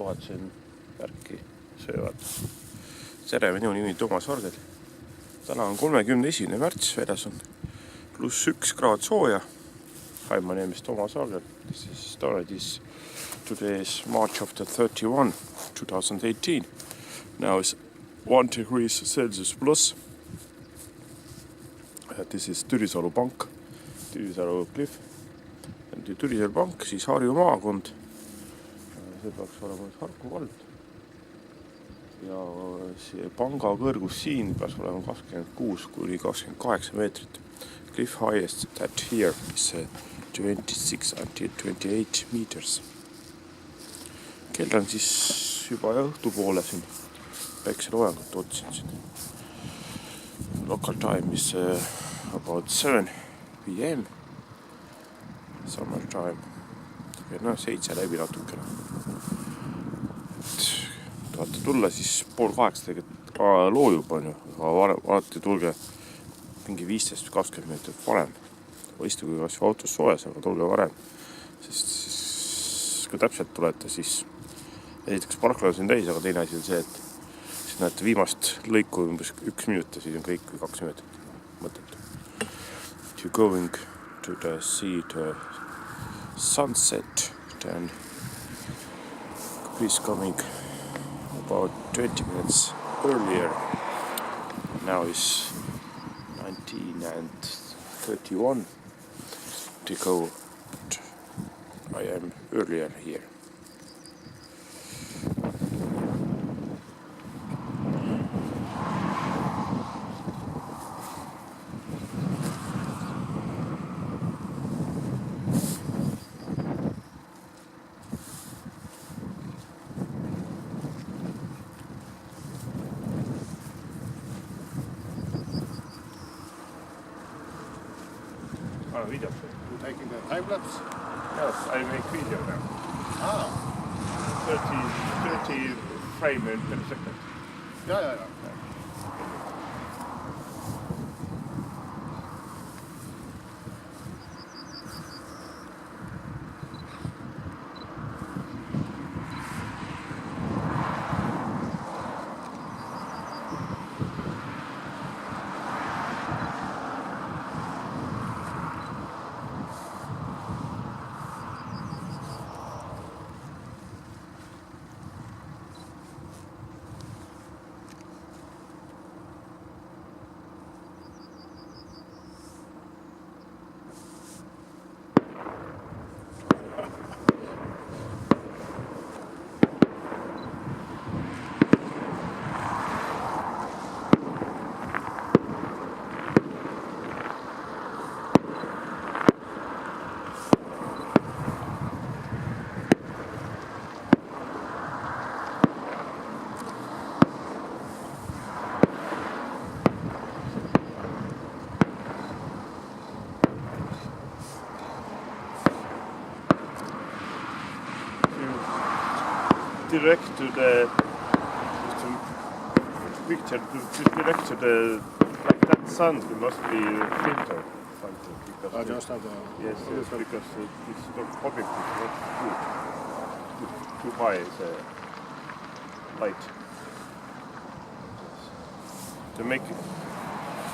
load siin värki söövad. Tere, minu nimi Toomas Orgel. Täna on 31. märts, väljas on +1 kraad sooja. Hi, my name is Toomas Orgel. Today is March of the 31, 2018. Now is 1 degrees Celsius plus. This is Türisalu pank, Türisalu cliff. Türisalu pank, siis Harju maakond. See peaks olema Harku vald. Ja see panga kõrgus siin peaks olema 26–28 meetrit. Cliff highest that here is 26 until 28 meters. Kell on siis juba õhtupoole siin. Päikseloojangut otsin siin. Local time is about 7 p.m. Summer time. 7 läbi natukene. Tahate tulla, siis 7:30 tegelikult loojub on ju. Alati tulge mingi 15–20 meetrit varem. Istuge kas autos soojas, aga tulge varem. Sest kui täpselt tulete, siis esiteks parkla on siin täis, aga teine asi on see, et siis näete viimast lõiku umbes 1 minut ja siis on kõik või 2 minutit mõttetu. If you're going to see the sunset, then please coming about 20 minutes earlier. Now is 19:31 to go. I am earlier here. Video. You're taking the time lapse? Yes, I make video now. 30 frames per second. Yeah. Direct to the picture, direct to the like that sun, it must be filter something. Because Just have the... Yes, because this object is not good. Too high light. To make it